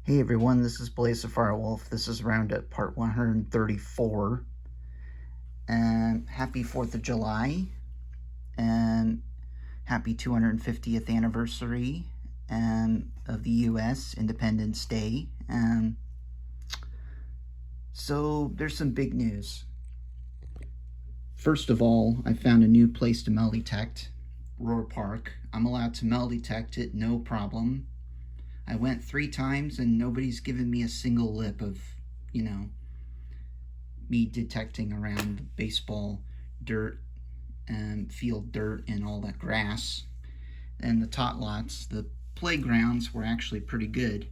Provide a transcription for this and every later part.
Hey everyone, this is Blaze the Firewolf. This is Roundup part 134. And happy 4th of July. And happy 250th anniversary of the U.S. Independence Day. So there's some big news. First of all, I found a new place to metal detect, Rohr Park. I'm allowed to metal detect it, no problem. I went 3 times and nobody's given me a single lip of, me detecting around baseball dirt and field dirt and all that grass. And the tot lots, the playgrounds were actually pretty good.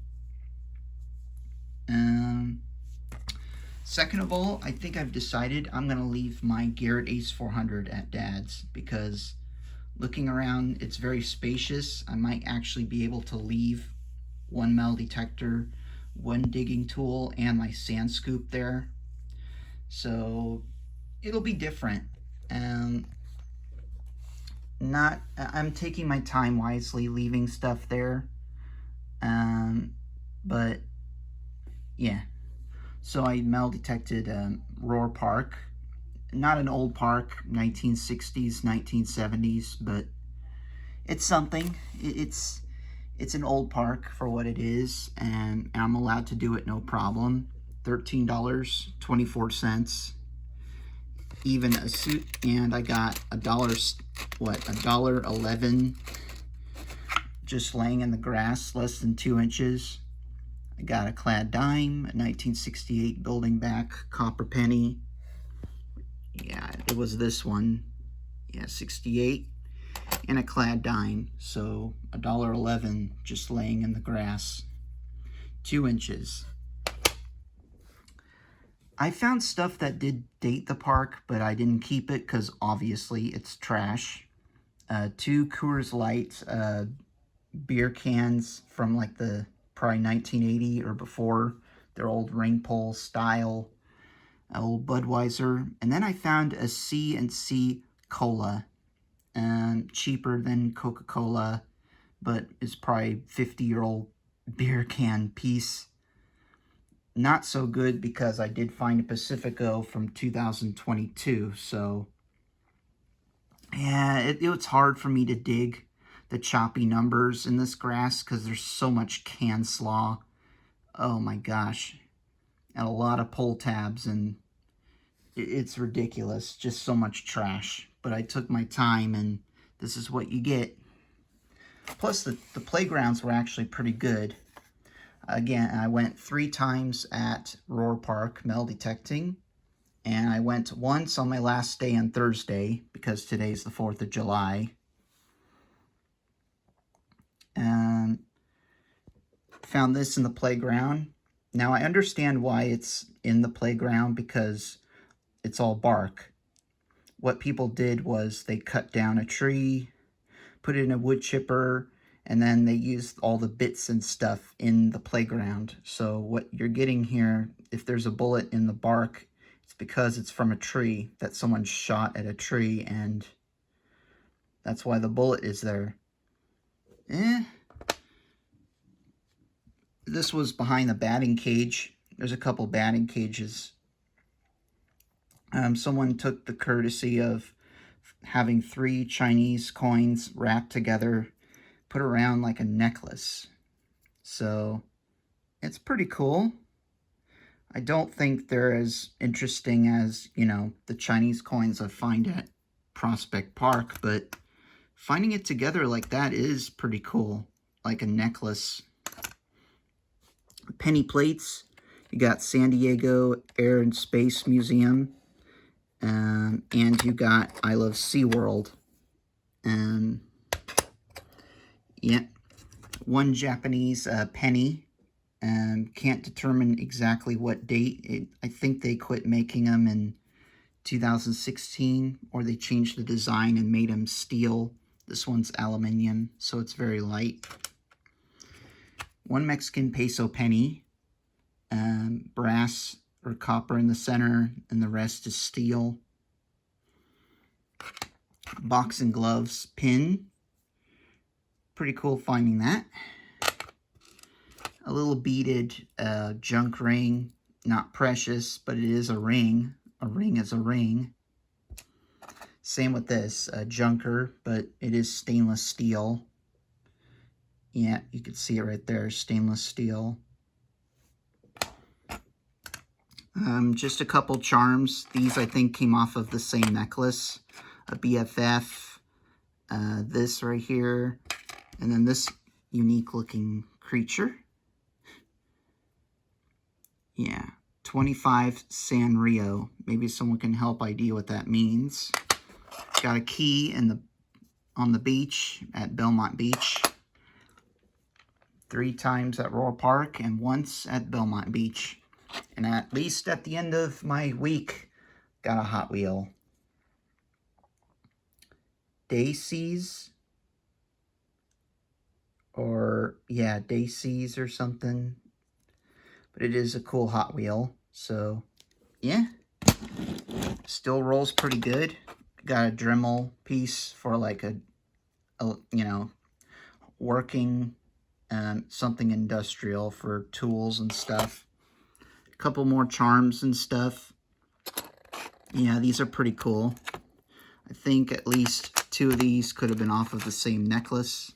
Second of all, I think I've decided I'm going to leave my Garrett Ace 400 at Dad's because looking around, it's very spacious. I might actually be able to leave one metal detector, one digging tool, and my sand scoop there. So it'll be different. I'm taking my time wisely, leaving stuff there. But yeah. So I metal detected Rohr Park. Not an old park, 1960s, 1970s, but it's something. It's an old park for what it is, and I'm allowed to do it no problem. $13.24, even a suit, and I got $1.11 just laying in the grass, less than 2 inches. I got a clad dime, a 1968 building back copper penny. Yeah, it was this one. Yeah, 68. And a clad dime, so $1.11 just laying in the grass, 2 inches. I found stuff that did date the park, but I didn't keep it because obviously it's trash. 2 Coors Light beer cans from like the probably 1980 or before. Their old ring pole style, old Budweiser. And then I found a C&C Cola. Cheaper than Coca-Cola, but it's probably 50-year-old beer can piece. Not so good because I did find a Pacifico from 2022, so yeah, it's hard for me to dig the choppy numbers in this grass because there's so much can slaw. Oh my gosh. And a lot of pull tabs, and it's ridiculous. Just so much trash. But I took my time, and this is what you get. Plus, the playgrounds were actually pretty good. Again, I went 3 times at Rohr Park metal detecting, and I went once on my last day on Thursday because today's the 4th of July. And found this in the playground. Now, I understand why it's in the playground because it's all bark. What people did was they cut down a tree, put it in a wood chipper, and then they used all the bits and stuff in the playground. So what you're getting here, if there's a bullet in the bark, it's because it's from a tree that someone shot at a tree, and that's why the bullet is there. This was behind the batting cage. There's a couple batting cages. Someone took the courtesy of having 3 Chinese coins wrapped together, put around like a necklace. So it's pretty cool. I don't think they're as interesting as, the Chinese coins I find at Prospect Park, but finding it together like that is pretty cool, like a necklace. Penny plates. You got San Diego Air and Space Museum, and you got I Love SeaWorld. Yeah, 1 Japanese penny. Can't determine exactly what date. I think they quit making them in 2016, or they changed the design and made them steel. This one's aluminum, so it's very light. 1 Mexican peso penny, brass or copper in the center, and the rest is steel. Boxing gloves pin. Pretty cool finding that. a little beaded junk ring. Not precious, but it is a ring. A ring is a ring. Same with this, a junker, but it is stainless steel. Yeah, you can see it right there, stainless steel. Just a couple charms. These, I think, came off of the same necklace. A BFF, this right here, and then this unique-looking creature. Yeah, 25 Sanrio. Maybe someone can help idea what that means. Got a key on the beach at Belmont Beach. 3 times at Rohr Park and once at Belmont Beach. And at least at the end of my week, got a Hot Wheel. Daisies, or yeah, Daisies or something. But it is a cool Hot Wheel, so yeah. Still rolls pretty good. Got a Dremel piece for like a you know, working something industrial for tools and stuff. A couple more charms and stuff. Yeah, these are pretty cool. I think at least 2 of these could have been off of the same necklace.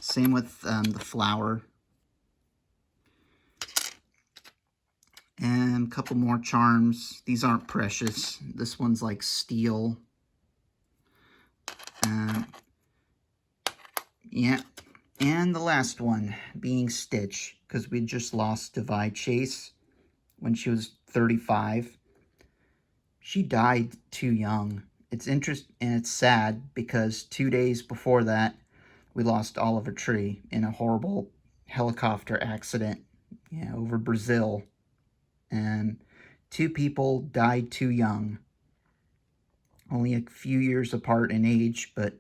Same with the flower. And a couple more charms. These aren't precious. This one's like steel. Yeah. And the last one being Stitch, because we just lost Divide Chase when she was 35. She died too young. It's interesting and it's sad because 2 days before that, we lost Oliver Tree in a horrible helicopter accident, yeah, over Brazil. And 2 people died too young. Only a few years apart in age, but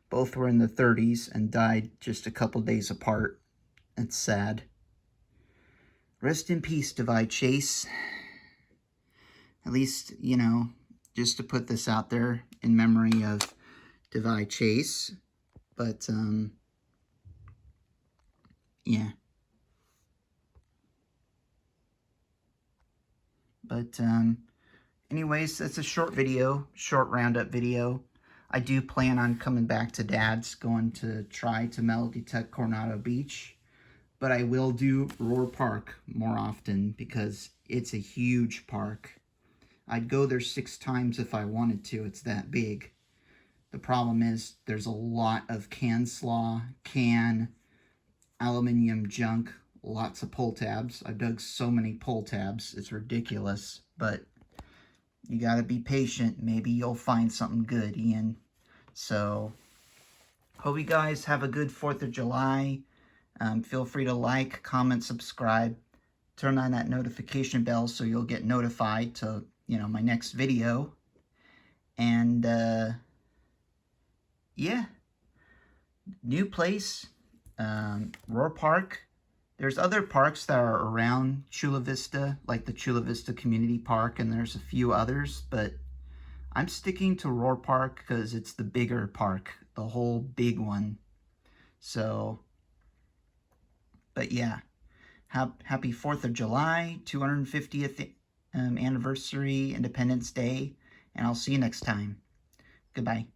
both were in the 30s and died just a couple days apart. It's sad. Rest in peace, Divide Chase. At least, you know, just to put this out there in memory of Divide Chase. But, yeah. But, anyways, that's a short video, short roundup video. I do plan on coming back to Dad's, going to try to Melody Tech Coronado Beach. But I will do Rohr Park more often because it's a huge park. I'd go there 6 times if I wanted to. It's that big. The problem is there's a lot of can slaw, aluminum junk, lots of pull tabs. I've dug so many pull tabs. It's ridiculous. But you got to be patient. Maybe you'll find something good, Ian. So, hope you guys have a good 4th of July. Feel free to like, comment, subscribe. Turn on that notification bell so you'll get notified to, you know, my next video. And, yeah. New place, Rohr Park. There's other parks that are around Chula Vista, like the Chula Vista Community Park, and there's a few others, but I'm sticking to Rohr Park because it's the bigger park, the whole big one. So, but yeah, happy 4th of July, 250th anniversary, Independence Day, and I'll see you next time. Goodbye.